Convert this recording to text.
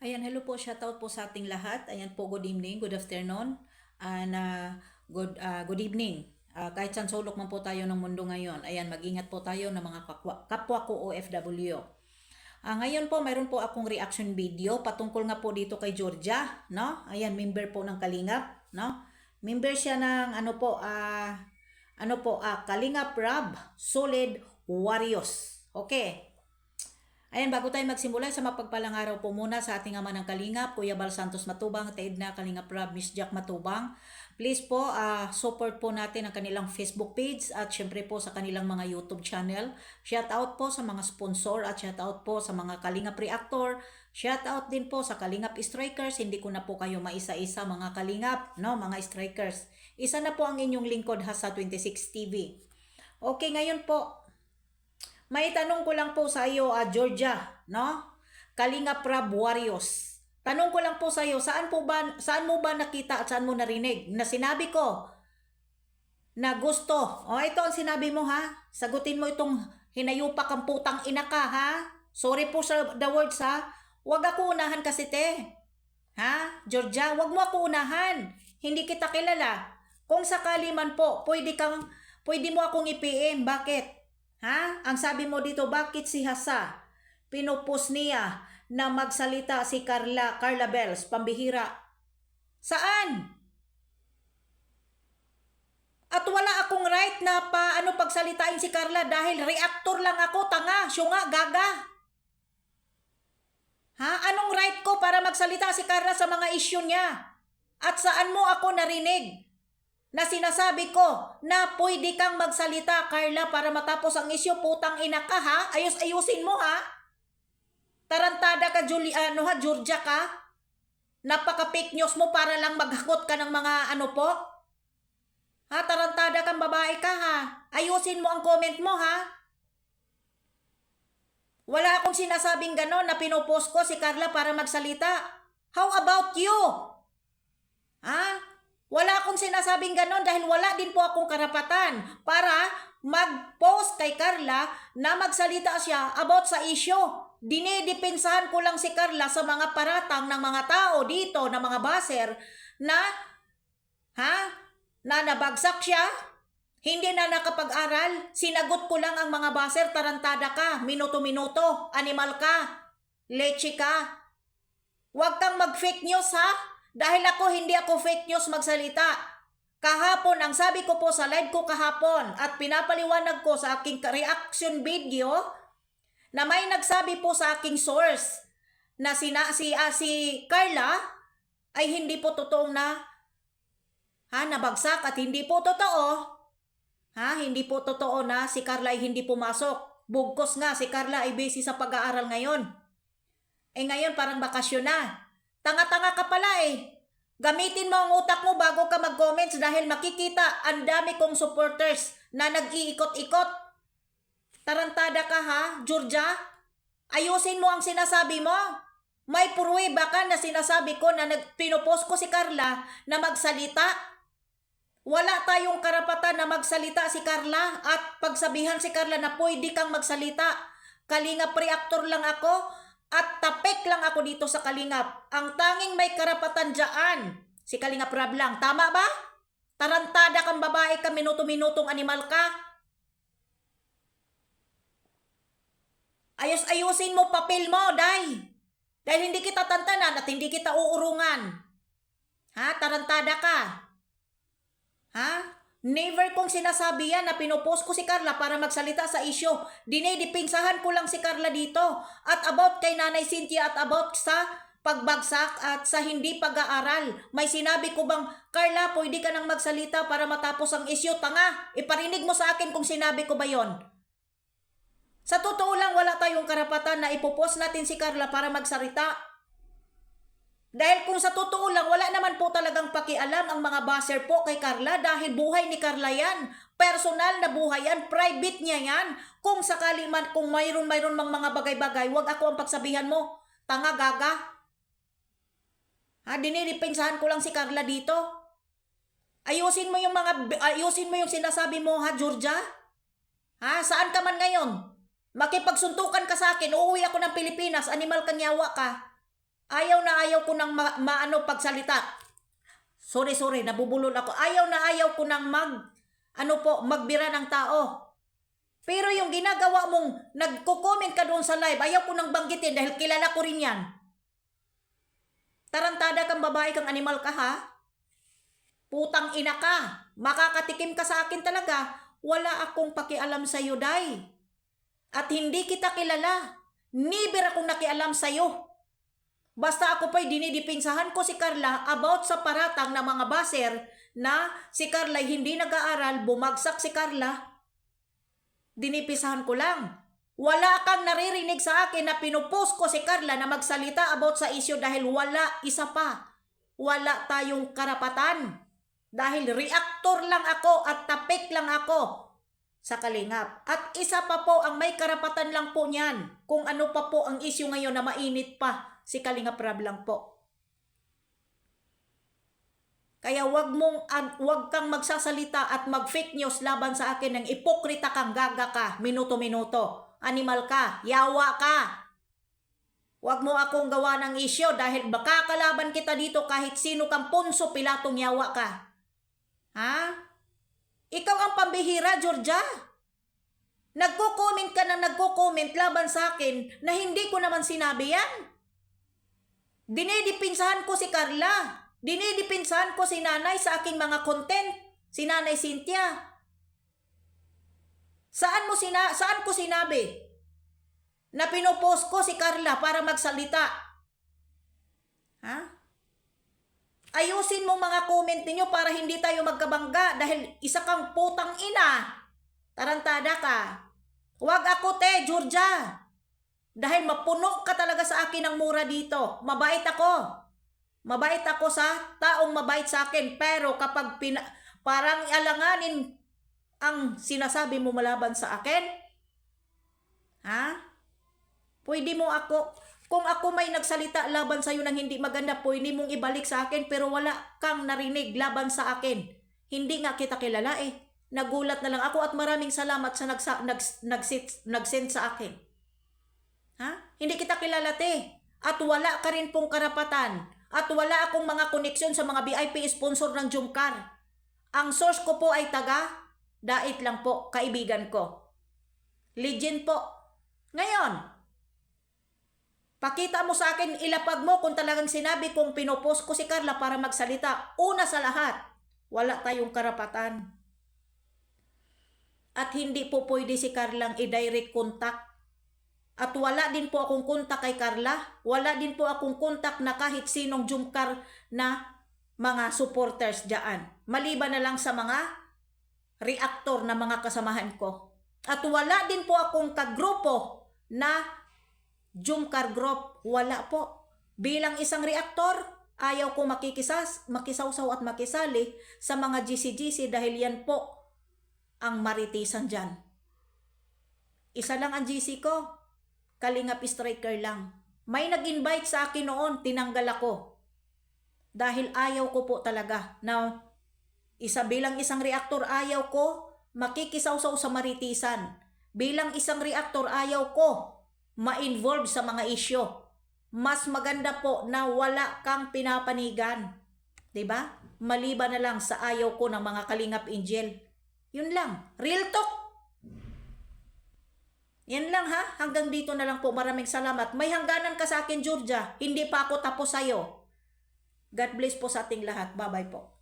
Ayan, hello po, shoutout po sa ating lahat. Ayan po, good evening, good afternoon, and good evening. Kahit saan sulok man po tayo ng mundo ngayon, ayan, mag-ingat po tayo ng mga kapwa ko OFW. Ngayon po, mayroon po akong reaction video patungkol nga po dito kay Georgia, no? Ayan, member po ng Kalingap, no? Member siya ng Kalingap Rab, Solid Warriors. Okay. Ayan, bago tayo magsimula, sa mapagpalang araw po muna sa ating ama ng Kalingap, Kuya Bal Santos Matubang, Taedna Kalingap Rab, Miss Jack Matubang. Please po, support po natin ang kanilang Facebook page at syempre po sa kanilang mga YouTube channel. Shout out po sa mga sponsor at shout out po sa mga Kalingap Reactor. Shout out din po sa Kalingap Strikers. Hindi ko na po kayo maisa-isa mga Kalingap, no, mga Strikers. Isa na po ang inyong lingkod sa 26 TV. Okay, ngayon po, may tanong ko lang po sa iyo, Georgia, no? Kalingap Rab Warriors. Tanong ko lang po sa iyo, saan mo ba nakita at saan mo narinig na sinabi ko na gusto? Ito ang sinabi mo ha. Sagutin mo itong hinayupak ang putang ina ka ha. Sorry po sa the words ha. Huwag ako unahan kasi te. Ha? Georgia, huwag mo ako unahan. Hindi kita kilala. Kung sakali man po, pwede mo akong i-PM. Bakit? Ha? Ang sabi mo dito, bakit si Hasa pinupus niya na magsalita si Carla Bells, pambihira? Saan? At wala akong right na pagsalitain si Carla dahil reactor lang ako, tanga, syunga, gaga. Ha? Anong right ko para magsalita si Carla sa mga issue niya? At saan mo ako narinig na sinasabi ko na pwede kang magsalita, Carla, para matapos ang isyu? Putang ina ka ha? Ayusin mo ha? Tarantada ka, Georgia ka? Napaka-fake news mo para lang maghakot ka ng mga po? Ha? Tarantada kang babae ka ha? Ayusin mo ang comment mo ha? Wala akong sinasabing ganon na pinopost ko si Carla para magsalita. How about you? Ha? Wala akong sinasabing ganon dahil wala din po akong karapatan para mag-post kay Carla na magsalita siya about sa issue. Dinidepensahan ko lang si Carla sa mga paratang ng mga tao dito, ng mga baser na nabagsak siya, hindi na nakapag-aral. Sinagot ko lang ang mga baser, tarantada ka, minuto-minuto, animal ka, leche ka. Huwag kang mag-fake news ha? Dahil hindi ako fake news magsalita. Kahapon, ang sabi ko po sa live ko kahapon at pinapaliwanag ko sa aking reaction video na may nagsabi po sa aking source na si Carla ay hindi po totoong nabagsak at hindi po totoo. Hindi po totoo na si Carla ay hindi pumasok. Bugkos nga, si Carla ay busy sa pag-aaral ngayon. Ngayon parang bakasyon na. Tanga-tanga ka pala eh. Gamitin mo ang utak mo bago ka mag-comments dahil makikita ang dami kong supporters na nag-iikot-ikot. Tarantada ka ha, Georgia? Ayusin mo ang sinasabi mo. May pruweba ka na sinasabi ko na pinopost ko si Carla na magsalita. Wala tayong karapatan na magsalita si Carla at pagsabihan si Carla na pwede kang magsalita. Kalingap reactor lang ako. At tapik lang ako dito sa Kalingap. Ang tanging may karapatan dyan, si Kalingap Rab lang. Tama ba? Tarantada kang babae ka, minuto-minutong animal ka. Ayusin mo papel mo, day. Dahil hindi kita tantanan at hindi kita uurungan. Tarantada ka. Never kong sinasabi yan na pinopost ko si Carla para magsalita sa isyo. Dinidipinsahan ko lang si Carla dito. At about kay Nanay Cynthia at about sa pagbagsak at sa hindi pag-aaral. May sinabi ko bang, Carla, pwede ka nang magsalita para matapos ang isyo? Tanga, iparinig mo sa akin kung sinabi ko ba yon. Sa totoo lang, wala tayong karapatan na ipopost natin si Carla para magsalita. Dahil kung sa totoo lang, wala naman po talagang pakialam ang mga baser po kay Carla dahil buhay ni Carla yan. Personal na buhay yan, private niya yan. Kung sakali man, kung mayroon mang mga bagay-bagay, wag ako ang pagsabihan mo. Tanga, gaga. Dinilipensahan ko lang si Carla dito. Ayusin mo yung sinasabi mo Georgia? Saan ka man ngayon? Makipagsuntukan ka sa akin, uuwi ako ng Pilipinas, animal kang yawa ka. Ayaw na ayaw ko ng maano pagsalita. Sorry, nabubulol ako. Ayaw na ayaw ko ng magbira ng tao. Pero yung ginagawa mong, nagko-comment ka doon sa live, ayaw ko nang banggitin dahil kilala ko rin yan. Tarantada kang babae, kang animal ka ha? Putang ina ka. Makakatikim ka sa akin talaga. Wala akong pakialam sa'yo, day. At hindi kita kilala. Never akong nakialam sa'yo. Basta ako pa'y dinidipinsahan ko si Carla about sa paratang ng mga baser na si Carla hindi nag-aaral, bumagsak si Carla. Dinipisahan ko lang. Wala kang naririnig sa akin na pinupost ko si Carla na magsalita about sa issue dahil wala, isa pa. Wala tayong karapatan. Dahil reactor lang ako at tapik lang ako sa Kalingap. At isa pa po ang may karapatan lang po niyan. Kung ano pa po ang issue ngayon na mainit pa. Si Kalingap Rab lang po. Kaya wag kang magsasalita at mag-fake news laban sa akin ng ipokrita kang, gaga ka, minuto-minuto. Animal ka, yawa ka. Wag mo akong gawa ng issue dahil makakalaban kita dito kahit sino kang Ponso Pilatong, yawa ka. Ha? Ikaw ang pambihira, Georgia. Nagko-comment ka na nagko-comment laban sa akin na hindi ko naman sinabi yan. Dinidipinsahan ko si Carla. Dinidipinsahan ko si nanay sa aking mga content. Si nanay Cynthia. Saan ko sinabi na pinopost ko si Carla para magsalita? Ha? Ayusin mo mga comment ninyo para hindi tayo magkabangga dahil isa kang putang ina. Tarantada ka. Huwag ako Georgia. Dahil mapuno ka talaga sa akin ng mura dito. Mabait ako. Mabait ako sa taong mabait sa akin. Pero kapag parang alanganin ang sinasabi mo malaban sa akin, ha? Pwede mo ako, kung ako may nagsalita laban sa'yo ng hindi maganda, pwede mong ibalik sa akin pero wala kang narinig laban sa akin. Hindi nga kita kilala eh. Nagulat na lang ako at maraming salamat sa nag-send sa akin. Ha? Hindi kita kilala at wala ka rin pong karapatan at wala akong mga koneksyon sa mga VIP sponsor ng Jumcar. Ang source ko po ay Dait lang po, kaibigan ko. Legend po. Ngayon, pakita mo sa akin, ilapag mo kung talagang sinabi kong pinopost ko si Carla para magsalita. Una sa lahat, wala tayong karapatan. At hindi po pwede si Carlang i-direct contact. At wala din po akong kontak kay Carla. Wala din po akong kontak na kahit sinong Jumcar na mga supporters dyan. Maliban na lang sa mga reactor na mga kasamahan ko. At wala din po akong kagrupo na Jumcar Group. Wala po. Bilang isang reactor, ayaw ko makisawsaw at makisali sa mga GC-GC dahil yan po ang maritisan dyan. Isa lang ang GC ko. Kalingap Striker lang. May nag-invite sa akin noon, tinanggal ako. Dahil ayaw ko po talaga na bilang isang reactor, ayaw ko makikisawsaw sa maritisan. Bilang isang reactor, ayaw ko ma-involve sa mga isyo. Mas maganda po na wala kang pinapanigan. 'Di ba? Maliban na lang sa ayaw ko ng mga Kalingap Angel. Yun lang. Real talk. Yan lang ha. Hanggang dito na lang po. Maraming salamat. May hangganan ka sa akin, Georgia. Hindi pa ako tapos sa'yo. God bless po sa ating lahat. Bye-bye po.